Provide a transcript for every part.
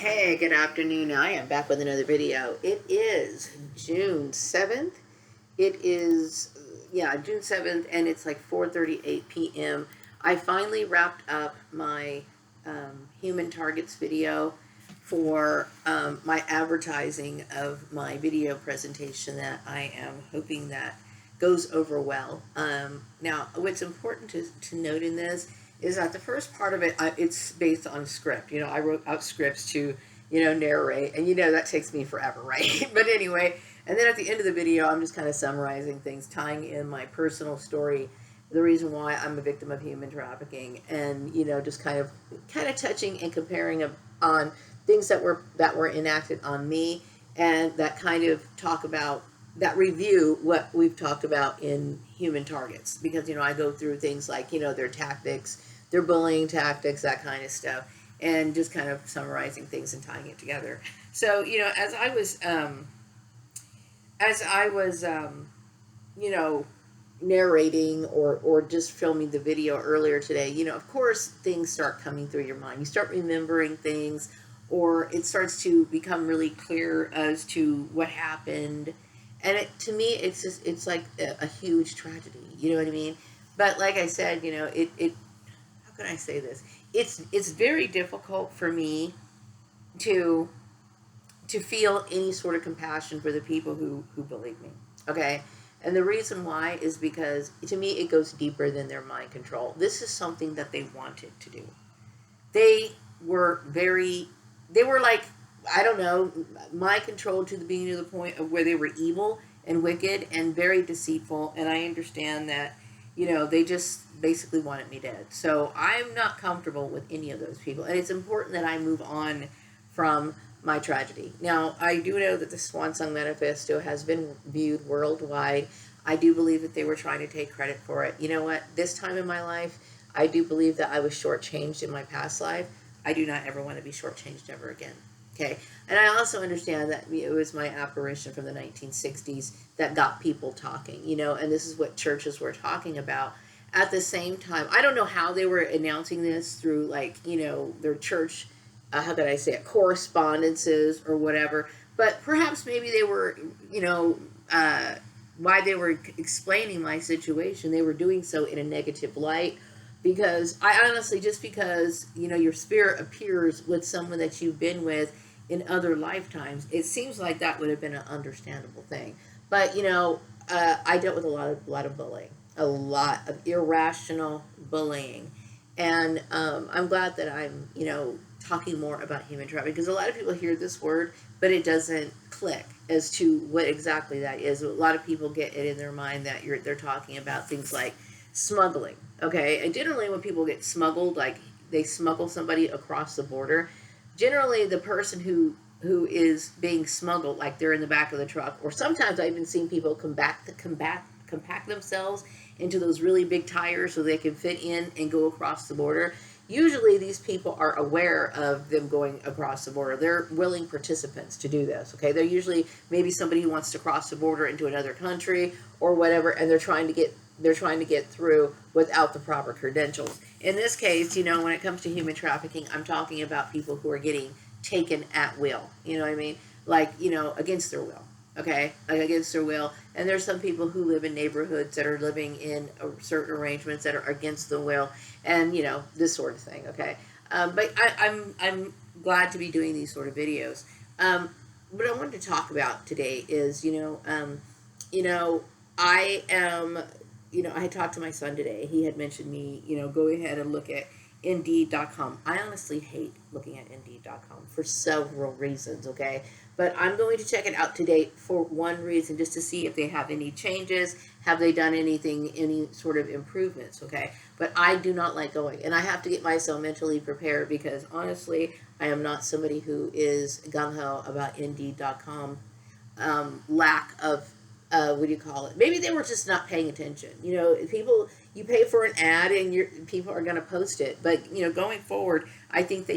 Hey, good afternoon. I am back with another video. It is June 7th. It is, June 7th, and it's like 4:38 p.m. I finally wrapped up my human targets video for my advertising of my video presentation that I am hoping that goes over well. Now, what's important to note in this is that the first part of it, it's based on script. I wrote out scripts to, narrate, and that takes me forever, right? But anyway, and then at the end of the video, I'm just kind of summarizing things, tying in my personal story, the reason why I'm a victim of human trafficking, and just kind of touching and comparing on things that were enacted on me, and that kind of talk about that review what we've talked about in human targets, because I go through things like their tactics, their bullying tactics, that kind of stuff, and just kind of summarizing things and tying it together. So as I was narrating or just filming the video earlier today, of course things start coming through your mind. You start remembering things, or it starts to become really clear as to what happened. And to me, it's like a huge tragedy. You know what I mean? But like I said, how can I say this? It's very difficult for me to feel any sort of compassion for the people who believe me. Okay? And the reason why is because, to me, it goes deeper than their mind control. This is something that they wanted to do. They were like, I don't know, mind controlled to the beginning of the point of where they were evil and wicked and very deceitful. And I understand that, they just basically wanted me dead. So I'm not comfortable with any of those people. And it's important that I move on from my tragedy. Now, I do know that the Swan Song Manifesto has been viewed worldwide. I do believe that they were trying to take credit for it. You know what? This time in my life, I do believe that I was shortchanged in my past life. I do not ever want to be shortchanged ever again. Okay, and I also understand that it was my apparition from the 1960s that got people talking, and this is what churches were talking about. At the same time, I don't know how they were announcing this through, their church, how could I say it, correspondences or whatever, but perhaps maybe they were, why they were explaining my situation, they were doing so in a negative light. Because I honestly, just because, your spirit appears with someone that you've been with in other lifetimes, it seems like that would have been an understandable thing. But, I dealt with a lot of bullying, a lot of irrational bullying. And I'm glad that I'm, talking more about human trafficking, because a lot of people hear this word, but it doesn't click as to what exactly that is. A lot of people get it in their mind that they're talking about things like smuggling. Okay, and generally when people get smuggled, like they smuggle somebody across the border, generally the person who is being smuggled, like they're in the back of the truck, or sometimes I've even seen people compact themselves into those really big tires so they can fit in and go across the border. Usually these people are aware of them going across the border. They're willing participants to do this. Okay, they're usually maybe somebody who wants to cross the border into another country or whatever, and they're trying to get through without the proper credentials. In this case, when it comes to human trafficking, I'm talking about people who are getting taken at will. You know what I mean? Like, against their will. Okay? Like against their will. And there's some people who live in neighborhoods that are living in certain arrangements that are against the will, and, this sort of thing. Okay? But I'm glad to be doing these sort of videos. What I wanted to talk about today is, I am, I had talked to my son today. He had mentioned me, go ahead and look at Indeed.com. I honestly hate looking at Indeed.com for several reasons, okay? But I'm going to check it out today for one reason, just to see if they have any changes. Have they done anything, any sort of improvements, okay? But I do not like going, and I have to get myself mentally prepared, because honestly, I am not somebody who is gung-ho about Indeed.com. Lack of what do you call it? Maybe they were just not paying attention. People, you pay for an ad and people are going to post it. But, going forward, I think they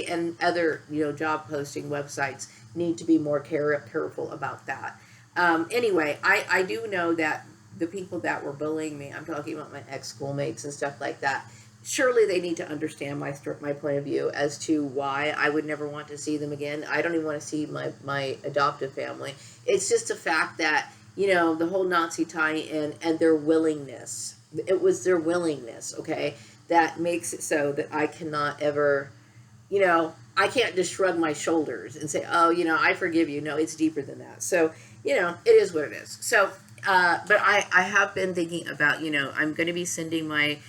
and other, job posting websites need to be more careful about that. Anyway, I do know that the people that were bullying me, I'm talking about my ex-schoolmates and stuff like that, surely they need to understand my point of view as to why I would never want to see them again. I don't even want to see my adoptive family. It's just a fact that, the whole Nazi tie-in and their willingness. It was their willingness, okay, that makes it so that I cannot ever, I can't just shrug my shoulders and say, oh, I forgive you. No, it's deeper than that. So, it is what it is. So, but I have been thinking about, I'm going to be sending my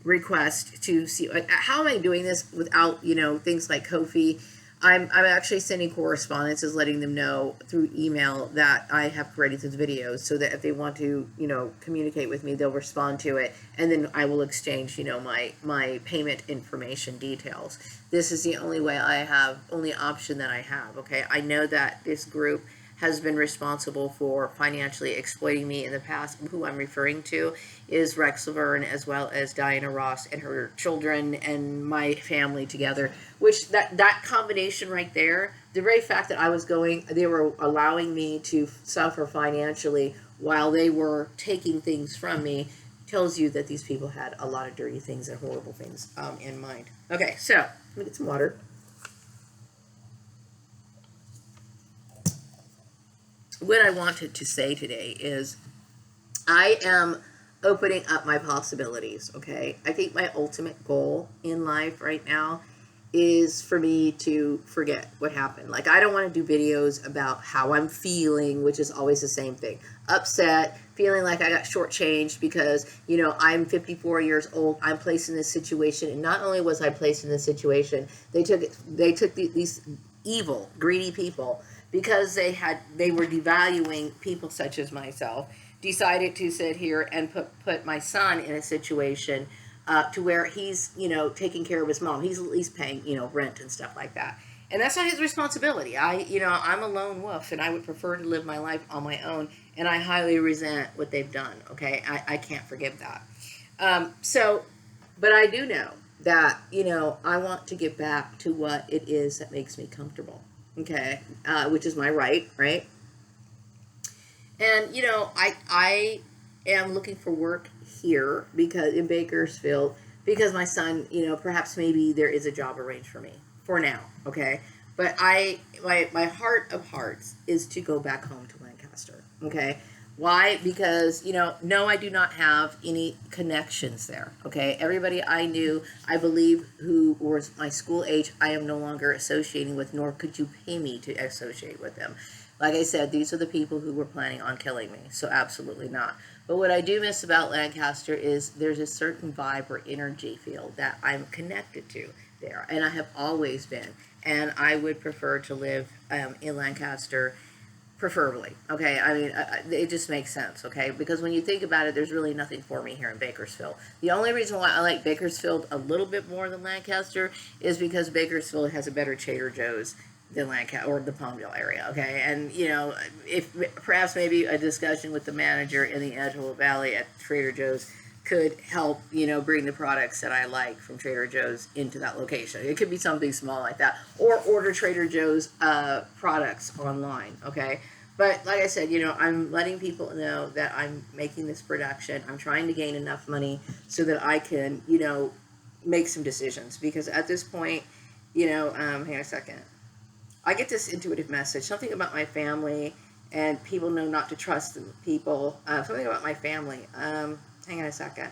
request to see, how am I doing this without, things like Kofi. I'm actually sending correspondences letting them know through email that I have created these videos, so that if they want to, communicate with me, they'll respond to it, and then I will exchange, my payment information details. This is the only option that I have, okay? I know that this group has been responsible for financially exploiting me in the past. Who I'm referring to is Rex Laverne, as well as Diana Ross and her children and my family together, which that combination right there, the very fact that they were allowing me to suffer financially while they were taking things from me, tells you that these people had a lot of dirty things and horrible things in mind. Okay, so let me get some water. What I wanted to say today is I am opening up my possibilities, okay? I think my ultimate goal in life right now is for me to forget what happened. Like, I don't want to do videos about how I'm feeling, which is always the same thing. Upset, feeling like I got shortchanged because, I'm 54 years old. I'm placed in this situation. And not only was I placed in this situation, they took these evil, greedy people, because they were devaluing people such as myself, decided to sit here and put my son in a situation to where he's, taking care of his mom. He's at least paying, rent and stuff like that. And that's not his responsibility. I'm a lone wolf, and I would prefer to live my life on my own, and I highly resent what they've done, okay? I can't forgive that. But I do know that, I want to get back to what it is that makes me comfortable, okay? Which is my right? And, I am looking for work here because in Bakersfield, because my son, perhaps maybe there is a job arranged for me for now, okay? But my heart of hearts is to go back home to Lancaster, okay? Why? Because, no, I do not have any connections there, okay? Everybody I knew, I believe, who was my school age, I am no longer associating with, nor could you pay me to associate with them. Like I said, these are the people who were planning on killing me, so absolutely not. But what I do miss about Lancaster is there's a certain vibe or energy field that I'm connected to there, and I have always been. And I would prefer to live in Lancaster, preferably, okay? I mean, it just makes sense, okay? Because when you think about it, there's really nothing for me here in Bakersfield. The only reason why I like Bakersfield a little bit more than Lancaster is because Bakersfield has a better Trader Joe's than Lancaster or the Palmdale area, okay? And, if perhaps maybe a discussion with the manager in the Antelope Valley at Trader Joe's could help, bring the products that I like from Trader Joe's into that location. It could be something small like that, or order Trader Joe's products online, okay? But like I said, I'm letting people know that I'm making this production. I'm trying to gain enough money so that I can, make some decisions, because at this point, hang on a second. I get this intuitive message, something about my family, and people know not to trust people. Something about my family. Hang on a second.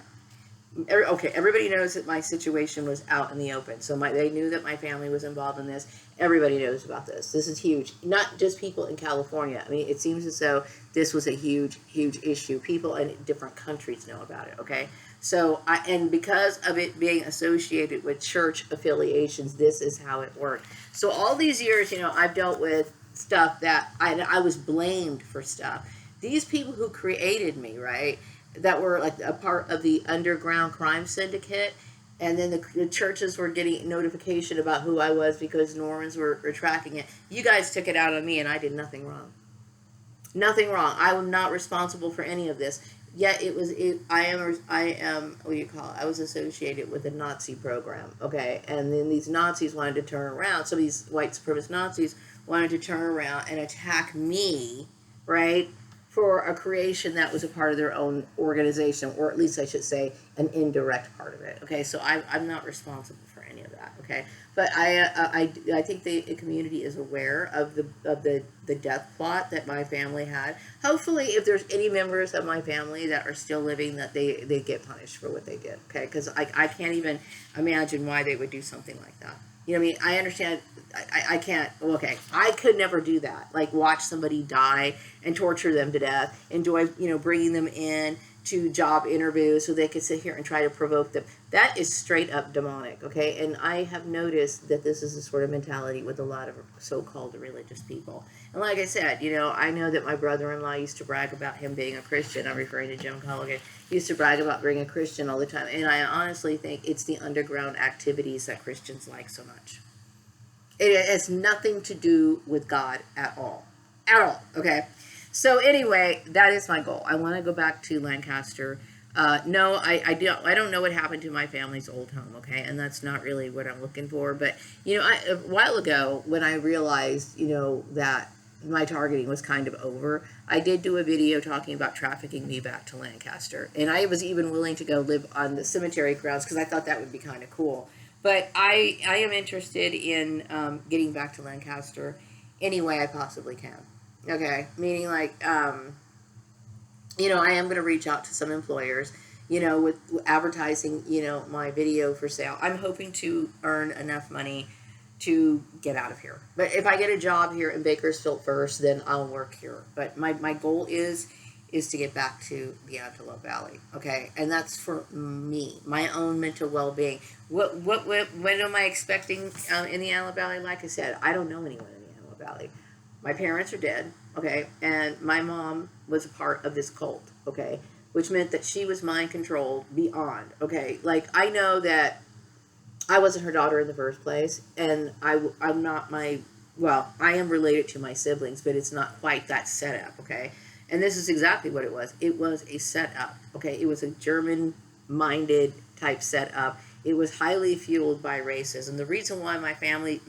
Okay, everybody knows that my situation was out in the open. So they knew that my family was involved in this. Everybody knows about this. This is huge. Not just people in California. I mean, it seems as though this was a huge, huge issue. People in different countries know about it, okay? So, and because of it being associated with church affiliations, this is how it worked. So all these years, I've dealt with stuff that I was blamed for stuff. These people who created me, right, that were like a part of the underground crime syndicate, and then the churches were getting notification about who I was because Normans were tracking it. You guys took it out on me, and I did nothing wrong. Nothing wrong. I am not responsible for any of this. Yet I am, what do you call it? I was associated with a Nazi program, okay? And then these Nazis wanted to turn around. Some of these white supremacist Nazis wanted to turn around and attack me, right? for a creation that was a part of their own organization, or at least I should say an indirect part of it. Okay, so I'm not responsible for any of that. Okay, but I think the community is aware of the death plot that my family had. Hopefully, if there's any members of my family that are still living, that they get punished for what they did. Okay, because I can't even imagine why they would do something like that. You know what I mean? I understand. I can't. Okay, I could never do that. Like watch somebody die and torture them to death. Enjoy, bringing them in to job interviews so they could sit here and try to provoke them. That is straight up demonic. Okay, and I have noticed that this is a sort of mentality with a lot of so-called religious people. And like I said, I know that my brother-in-law used to brag about him being a Christian. I'm referring to Jim Culligan. He used to brag about being a Christian all the time. And I honestly think it's the underground activities that Christians like so much. It has nothing to do with God at all. At all, okay? So anyway, that is my goal. I want to go back to Lancaster. No, I don't know what happened to my family's old home, okay? And that's not really what I'm looking for. But, a while ago, when I realized, that my targeting was kind of over, I did do a video talking about trafficking me back to Lancaster. And I was even willing to go live on the cemetery grounds because I thought that would be kind of cool. But I am interested in getting back to Lancaster any way I possibly can. Okay? Meaning like, I am going to reach out to some employers, with advertising, my video for sale. I'm hoping to earn enough money to get out of here. But if I get a job here in Bakersfield first, then I'll work here. But my goal is to get back to the Antelope Valley, okay? And that's for me, my own mental well-being. What am I expecting in the Antelope Valley? Like I said, I don't know anyone in the Antelope Valley. My parents are dead, okay? And my mom was a part of this cult, okay? Which meant that she was mind-controlled beyond, okay? Like, I know that I wasn't her daughter in the first place, and I'm not I am related to my siblings, but it's not quite that setup, okay? And this is exactly what it was. It was a setup, okay? It was a German-minded type setup. It was highly fueled by racism. The reason why my family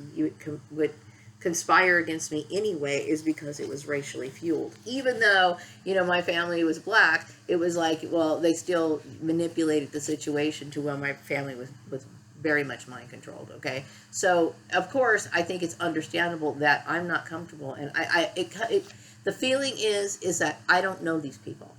would conspire against me anyway is because it was racially fueled. Even though, my family was black, it was like, well, they still manipulated the situation to where my family was very much mind controlled, okay? So, of course, I think it's understandable that I'm not comfortable, and the feeling is that I don't know these people.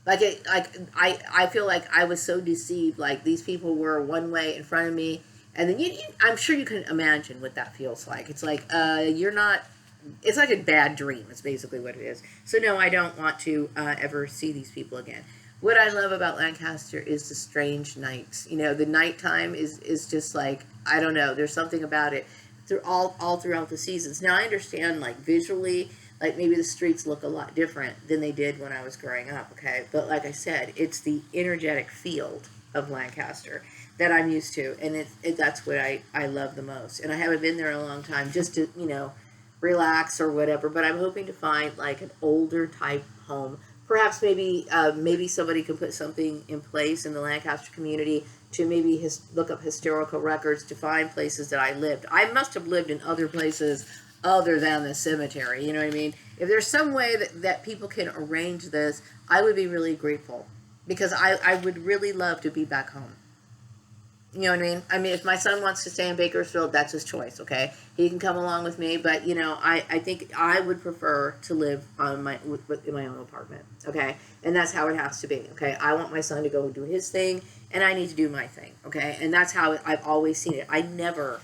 I feel like I was so deceived, like these people were one way in front of me, and then I'm sure you can imagine what that feels like. It's like, it's like a bad dream, is basically what it is. So no, I don't want to ever see these people again. What I love about Lancaster is the strange nights. The nighttime is just like, I don't know, there's something about it through all throughout the seasons. Now I understand, like, visually, like maybe the streets look a lot different than they did when I was growing up, okay? But like I said, it's the energetic field of Lancaster that I'm used to, and that's what I love the most. And I haven't been there in a long time just to, relax or whatever, but I'm hoping to find like an older type home. Perhaps maybe somebody can put something in place in the Lancaster community to maybe look up historical records to find places that I lived. I must have lived in other places other than the cemetery, you know what I mean? If there's some way that people can arrange this, I would be really grateful, because I would really love to be back home. You know what I mean? I mean, if my son wants to stay in Bakersfield, that's his choice, okay? He can come along with me, but, I think I would prefer to live in my own apartment, okay? And that's how it has to be, okay? I want my son to go do his thing, and I need to do my thing, okay? And that's how I've always seen it. I never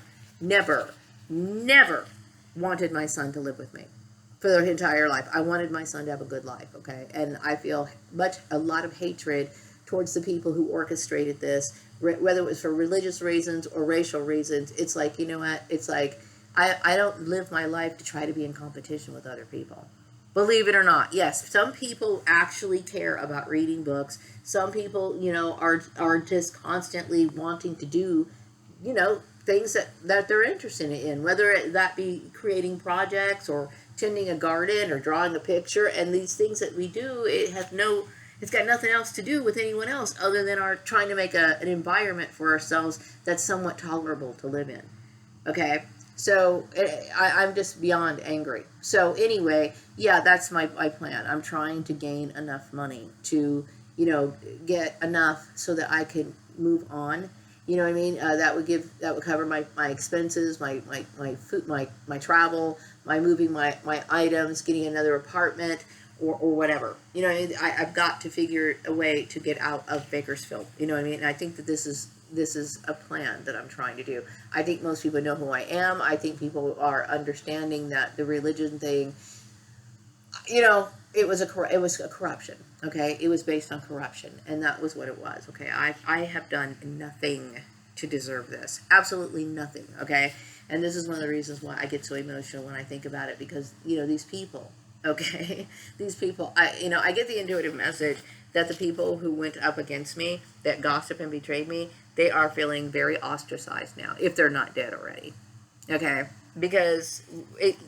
wanted my son to live with me for their entire life. I wanted my son to have a good life, okay? And I feel a lot of hatred towards the people who orchestrated this, whether it was for religious reasons or racial reasons. It's like, you know what? It's like, I don't live my life to try to be in competition with other people. Believe it or not, yes, some people actually care about reading books. Some people, are just constantly wanting to do, things that they're interested in, whether that be creating projects or tending a garden or drawing a picture. And these things that we do, it's got nothing else to do with anyone else other than our trying to make an environment for ourselves that's somewhat tolerable to live in. Okay? So I'm just beyond angry. So anyway, yeah, that's my plan. I'm trying to gain enough money to, get enough so that I can move on. You know what I mean? That would cover my expenses, my food, my travel, my moving my items, getting another apartment, or whatever. I've got to figure a way to get out of Bakersfield. You know what I mean? And I think that this is a plan that I'm trying to do. I think most people know who I am. I think people are understanding that the religion thing, it was a corruption. Okay, it was based on corruption, and that was what it was. Okay, I have done nothing to deserve this. Absolutely nothing. Okay, and this is one of the reasons why I get so emotional when I think about it, because these people. Okay, these people. I get the intuitive message that the people who went up against me, that gossip and betrayed me, they are feeling very ostracized now, if they're not dead already. Okay, because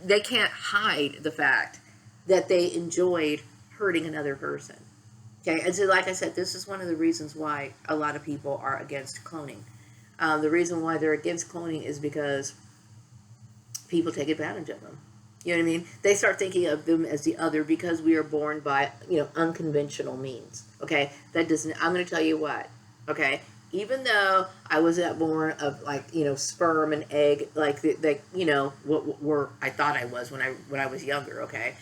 they can't hide the fact that they enjoyed hurting another person. Okay, and so like I said, this is one of the reasons why a lot of people are against cloning. The reason why they're against cloning is because people take advantage of them. You know what I mean? They start thinking of them as the other because we are born by, unconventional means. Okay, that doesn't. I'm going to tell you what. Okay, even though I was not born of sperm and egg, like what were I thought I was when I was younger. Okay,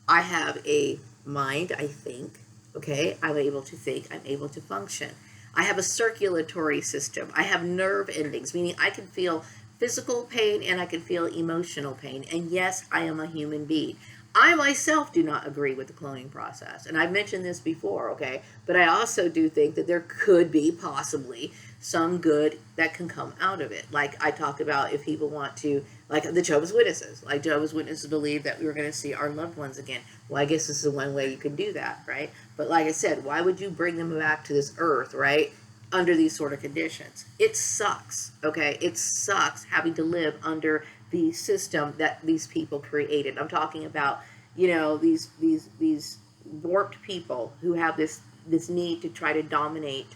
I have a mind, I think. Okay, I'm able to think, I'm able to function. I have a circulatory system. I have nerve endings, meaning I can feel physical pain and I can feel emotional pain. And yes, I am a human being. I myself do not agree with the cloning process. And I've mentioned this before, okay? But I also do think that there could be possibly some good that can come out of it. Like I talked about, if people want to, like the Jehovah's Witnesses. Like Jehovah's Witnesses believe that we were going to see our loved ones again. Well, I guess this is one way you can do that, right? But like I said, why would you bring them back to this earth, right? Under these sort of conditions. It sucks, okay? It sucks having to live under the system that these people created. I'm talking about, these warped people who have this need to try to dominate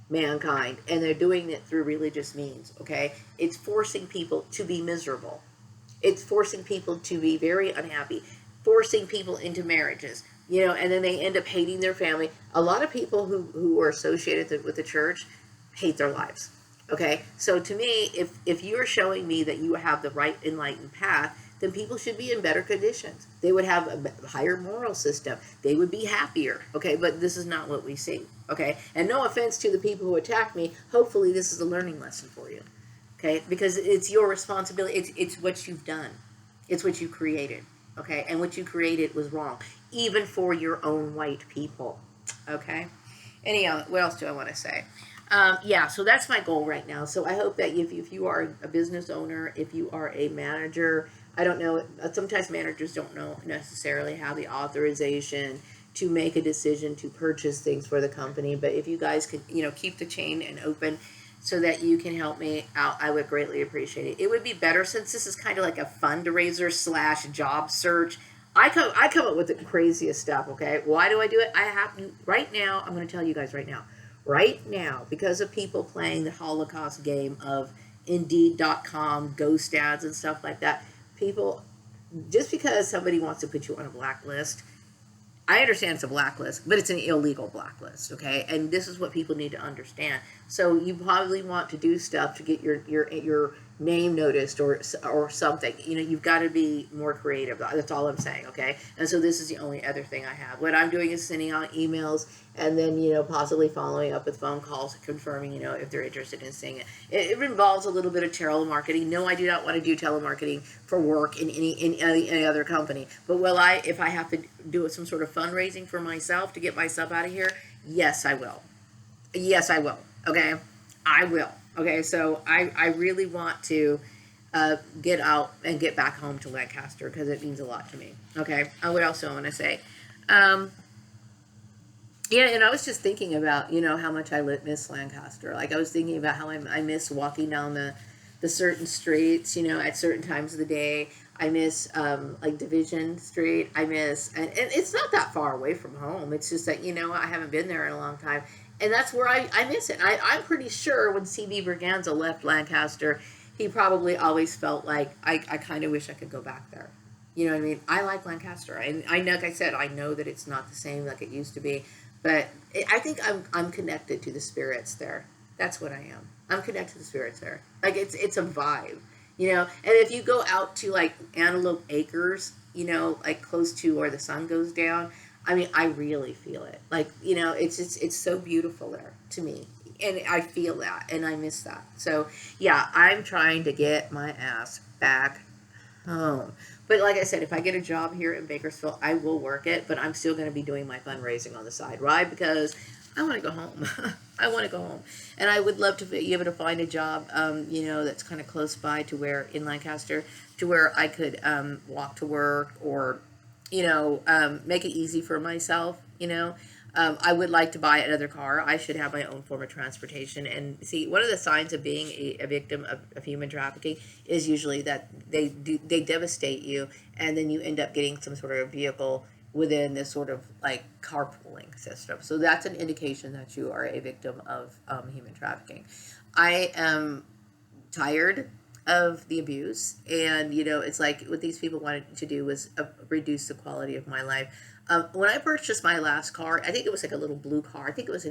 mankind, and they're doing it through religious means, okay? It's forcing people to be miserable. It's forcing people to be very unhappy, forcing people into marriages, and then they end up hating their family. A lot of people who are associated with the church hate their lives. Okay, so to me, if you're showing me that you have the right enlightened path, then people should be in better conditions. They would have a higher moral system. They would be happier. Okay, but this is not what we see. Okay, and no offense to the people who attacked me. Hopefully, this is a learning lesson for you. Okay, because it's your responsibility. It's what you've done. It's what you created. Okay, and what you created was wrong, even for your own white people. Okay. Anyhow, what else do I want to say? Yeah, so that's my goal right now. So I hope that if you are a business owner, if you are a manager, I don't know, sometimes managers don't know necessarily have the authorization to make a decision to purchase things for the company. But if you guys could, keep the chain and open so that you can help me out, I would greatly appreciate it. It would be better, since this is kind of like a fundraiser / job search. I come up with the craziest stuff, okay? Why do I do it? Right now, I'm going to tell you guys right now. Right now, because of people playing the Holocaust game of Indeed.com, ghost ads and stuff like that, people, just because somebody wants to put you on a blacklist, I understand it's a blacklist, but it's an illegal blacklist, okay? And this is what people need to understand. So you probably want to do stuff to get your name noticed or something. You've got to be more creative. That's all I'm saying, okay? And so this is the only other thing I have. What I'm doing is sending out emails and then, possibly following up with phone calls, confirming, if they're interested in seeing it. It involves a little bit of telemarketing. No, I do not want to do telemarketing for work in any other company. But if I have to do some sort of fundraising for myself to get myself out of here, yes, I will. Yes, I will. Okay, I will. Okay, so I really want to get out and get back home to Lancaster because it means a lot to me. Okay, what else do I want to say? Yeah, and I was just thinking about, how much I miss Lancaster. Like, I was thinking about how I miss walking down the certain streets, at certain times of the day. I miss, like, Division Street. I miss, and it's not that far away from home. It's just that, I haven't been there in a long time. And that's where I miss it. I'm pretty sure when C.B. Berganza left Lancaster, he probably always felt like I kind of wish I could go back there. You know what I mean? I like Lancaster, and I know, like I said, I know that it's not the same like it used to be, but I think I'm connected to the spirits there. That's what I am. I'm connected to the spirits there. Like it's a vibe, you know. And if you go out to like Antelope Acres, you know, like close to where the sun goes down, I mean, I really feel it. Like, you know, it's so beautiful there to me, and I feel that, and I miss that. So yeah, I'm trying to get my ass back home. But like I said, if I get a job here in Bakersfield, I will work it, but I'm still going to be doing my fundraising on the side, right? Because I want to go home. I want to go home. And I would love to be able to find a job, you know, that's kind of close by to where, in Lancaster, to where I could walk to work or, you know, make it easy for myself, you know. I would like to buy another car. I should have my own form of transportation. And see, one of the signs of being a victim of human trafficking is usually that they devastate you, and then you end up getting some sort of vehicle within this sort of like carpooling system. So that's an indication that you are a victim of human trafficking. I am tired of the abuse, and you know, it's like what these people wanted to do was reduce the quality of my life. When I purchased my last car, I think it was like a little blue car. I think it was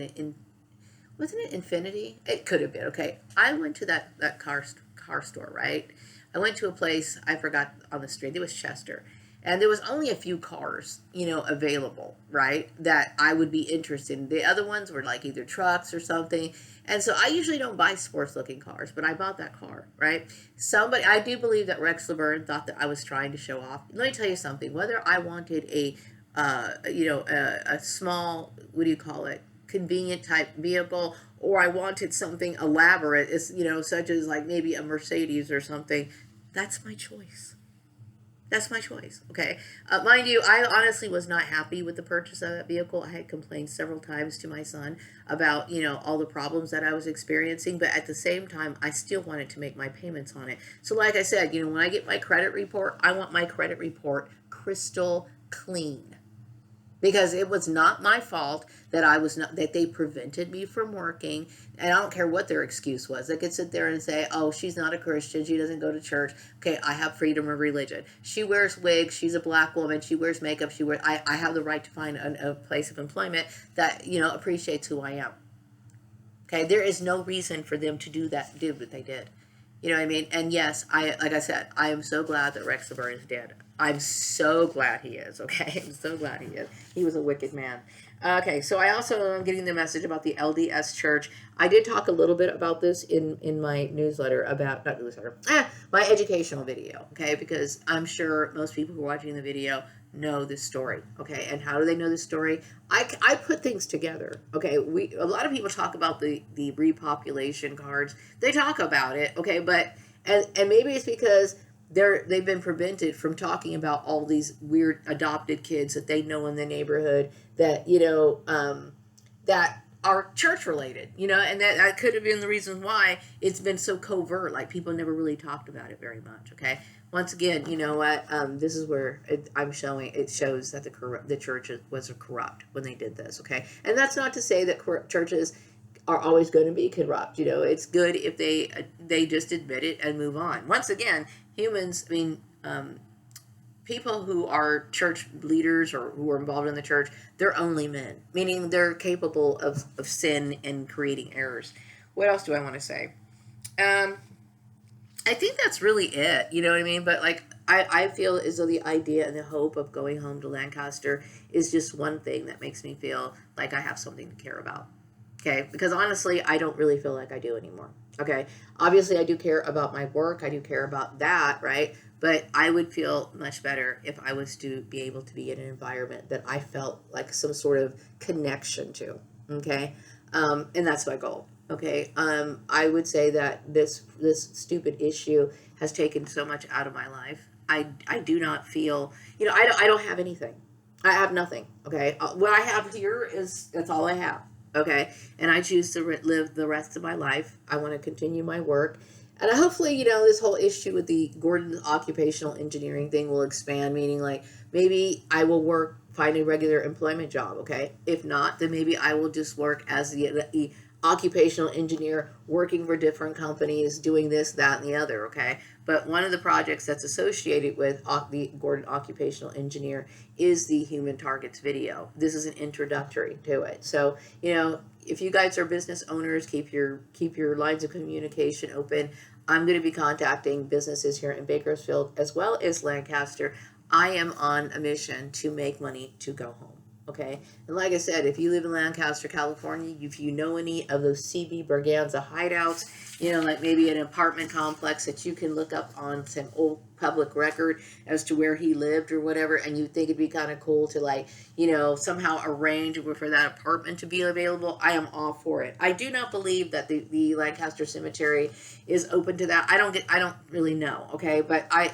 wasn't it Infinity? It could have been. Okay, I went to that car store, right? I went to a place I forgot on the street. It was Chester, and there was only a few cars, you know, available, right? That I would be interested in. The other ones were like either trucks or something. And so I usually don't buy sports looking cars, but I bought that car, right? I do believe that Rex Laverne thought that I was trying to show off. Let me tell you something. Whether I wanted you know, a small, what do you call it, convenient type vehicle, or I wanted something elaborate, you know, such as like maybe a Mercedes or something, that's my choice. That's my choice. Okay. Mind you, I honestly was not happy with the purchase of that vehicle. I had complained several times to my son about, you know, all the problems that I was experiencing. But at the same time, I still wanted to make my payments on it. So like I said, you know, when I get my credit report, I want my credit report crystal clean, because it was not my fault that that they prevented me from working. And I don't care what their excuse was. They could sit there and say, oh, she's not a Christian, she doesn't go to church. Okay, I have freedom of religion. She wears wigs, she's a black woman, she wears makeup, I have the right to find a place of employment that, you know, appreciates who I am. Okay, there is no reason for them to do what they did. You know what I mean? And yes, like I said, I am so glad that Rex Laverne is dead. I'm so glad he is. Okay, I'm so glad he is. He was a wicked man. Okay, so I also am getting the message about the LDS Church. I did talk a little bit about this in my newsletter about not newsletter, my educational video. Okay, because I'm sure most people who are watching the video know this story. Okay, and how do they know this story? I put things together. Okay, a lot of people talk about the repopulation cards. They talk about it. Okay, but and maybe it's because they've been prevented from talking about all these weird adopted kids that they know in the neighborhood that, you know, that are church related, you know, and that could have been the reason why it's been so covert. Like people never really talked about it very much. Okay, once again, you know what? This is where it shows that the church was corrupt when they did this. Okay, and that's not to say that churches are always going to be corrupt. You know, it's good if they just admit it and move on. Once again, humans, I mean, people who are church leaders or who are involved in the church, they're only men, meaning they're capable of sin and creating errors. What else do I want to say? I think that's really it. You know what I mean? But like, I feel as though the idea and the hope of going home to Lancaster is just one thing that makes me feel like I have something to care about. Okay, because honestly, I don't really feel like I do anymore. Okay, obviously, I do care about my work, I do care about that, right? But I would feel much better if I was to be able to be in an environment that I felt like some sort of connection to. Okay, and that's my goal. Okay, I would say that this stupid issue has taken so much out of my life. I do not feel, you know, I don't have anything. I have nothing. Okay, what I have here that's all I have. Okay, and I choose to live the rest of my life. I want to continue my work, and hopefully, you know, this whole issue with the Gordon occupational engineering thing will expand. Meaning, like maybe I will find a regular employment job. Okay, if not, then maybe I will just work as the occupational engineer working for different companies, doing this, that, and the other, okay? But one of the projects that's associated with the Gordon Occupational Engineer is the Human Targets video. This is an introductory to it. So, you know, if you guys are business owners, keep your lines of communication open. I'm going to be contacting businesses here in Bakersfield as well as Lancaster. I am on a mission to make money to go home. Okay, and like I said, if you live in Lancaster, California, if you know any of those CB Berganza hideouts, you know, like maybe an apartment complex that you can look up on some old public record as to where he lived or whatever, and you think it'd be kind of cool to, like, you know, somehow arrange for that apartment to be available, I am all for it. I do not believe that the Lancaster Cemetery is open to that. I don't really know, okay, but I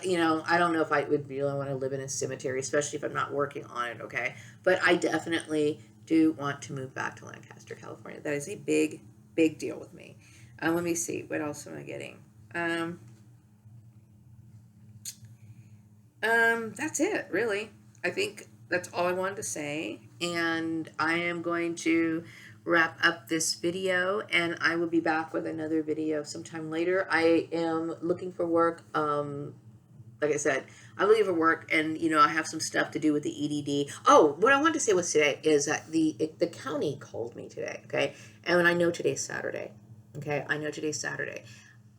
don't know if I would really want to live in a cemetery, especially if I'm not working on it, okay, but I definitely do want to move back to Lancaster, California. That is a big deal with me. Let me see, what else am I getting? That's it, really. I think that's all I wanted to say, and I am going to wrap up this video, and I will be back with another video sometime later. I am looking for work. Like I said, I'm looking for work, and you know, I have some stuff to do with the EDD. Oh, what I wanted to say was today is that the county called me today, okay? And I know today's Saturday, okay? I know today's Saturday.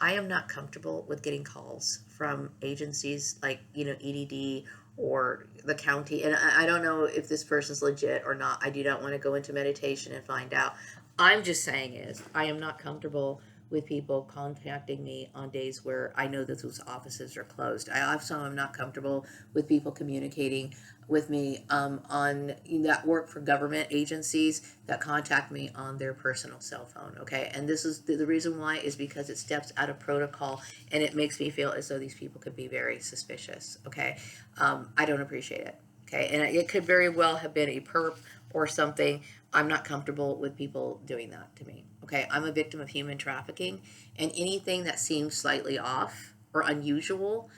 I am not comfortable with getting calls from agencies like, you know, EDD or the county. And I don't know if this person's legit or not. I do not want to go into meditation and find out. I'm just saying is I am not comfortable with people contacting me on days where I know that those offices are closed. I also am not comfortable with people communicating with me on that work for government agencies that contact me on their personal cell phone, okay? And this is the reason why is because it steps out of protocol, and it makes me feel as though these people could be very suspicious, okay? I don't appreciate it, okay? And it could very well have been a perp or something. I'm not comfortable with people doing that to me, okay? I'm a victim of human trafficking, and anything that seems slightly off or unusual,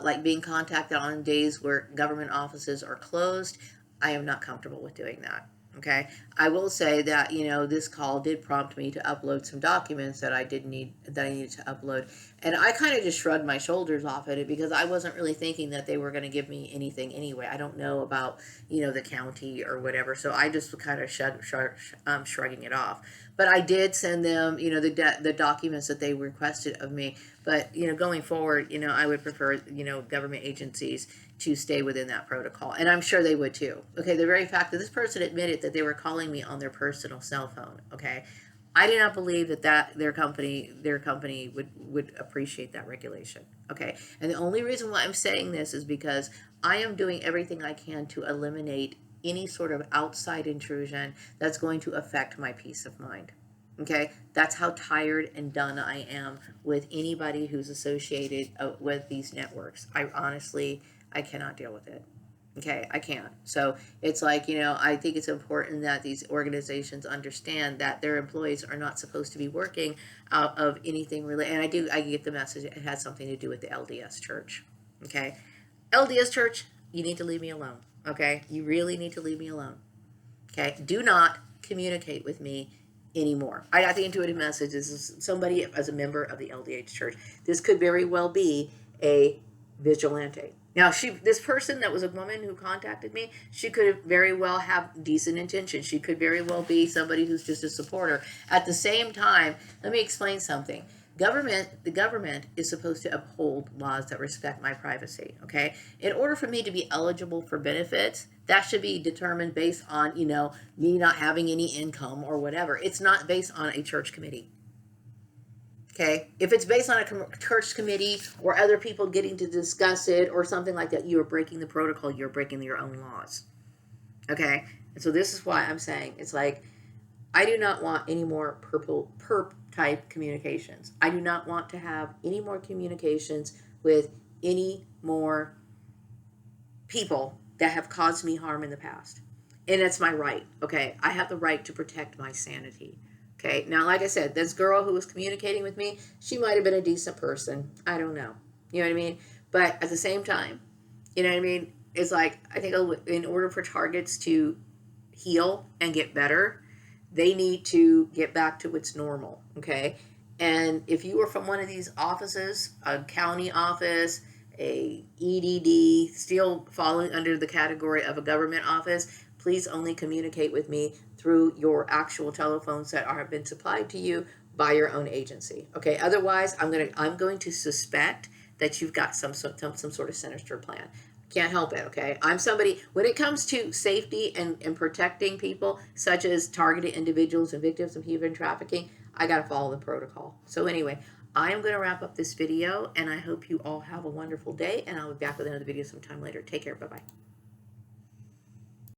like being contacted on days where government offices are closed, I am not comfortable with doing that, okay? I will say that, you know, this call did prompt me to upload some documents that I needed to upload, and I kind of just shrugged my shoulders off at it because I wasn't really thinking that they were going to give me anything anyway. I don't know about, you know, the county or whatever, so I just kind of shrugging it off. But I did send them, you know, the documents that they requested of me. But, you know, going forward, you know, I would prefer, you know, government agencies to stay within that protocol. And I'm sure they would too. Okay, the very fact that this person admitted that they were calling me on their personal cell phone, okay, I do not believe that their company would appreciate that regulation, okay? And the only reason why I'm saying this is because I am doing everything I can to eliminate any sort of outside intrusion that's going to affect my peace of mind. Okay, that's how tired and done I am with anybody who's associated with these networks. I cannot deal with it. Okay, I can't. So it's like, you know, I think it's important that these organizations understand that their employees are not supposed to be working out of anything related. And I get the message it has something to do with the LDS Church. Okay, LDS Church, you need to leave me alone. Okay, you really need to leave me alone. Okay, do not communicate with me anymore. I got the intuitive message. This is somebody as a member of the LDS Church. This could very well be a vigilante. Now, this person that was a woman who contacted me, she could very well have decent intentions. She could very well be somebody who's just a supporter. At the same time, let me explain something. The government is supposed to uphold laws that respect my privacy, okay? In order for me to be eligible for benefits, that should be determined based on, you know, me not having any income or whatever. It's not based on a church committee. Okay, if it's based on a church committee or other people getting to discuss it or something like that, you are breaking the protocol. You're breaking your own laws. Okay, and so this is why I'm saying it's like I do not want any more perp type communications. I do not want to have any more communications with any more people that have caused me harm in the past. And it's my right. Okay, I have the right to protect my sanity. Okay, now, like I said, this girl who was communicating with me, she might have been a decent person. I don't know. You know what I mean? But at the same time, you know what I mean? It's like, I think in order for targets to heal and get better, they need to get back to what's normal, okay? And if you are from one of these offices, a county office, a EDD, still falling under the category of a government office, please only communicate with me through your actual telephones that have been supplied to you by your own agency. Okay, otherwise I'm going to suspect that you've got some sort of sinister plan. Can't help it. Okay, I'm somebody, when it comes to safety and protecting people such as targeted individuals and victims of human trafficking, I got to follow the protocol. So anyway, I am going to wrap up this video, and I hope you all have a wonderful day, and I'll be back with another video sometime later. Take care. Bye bye.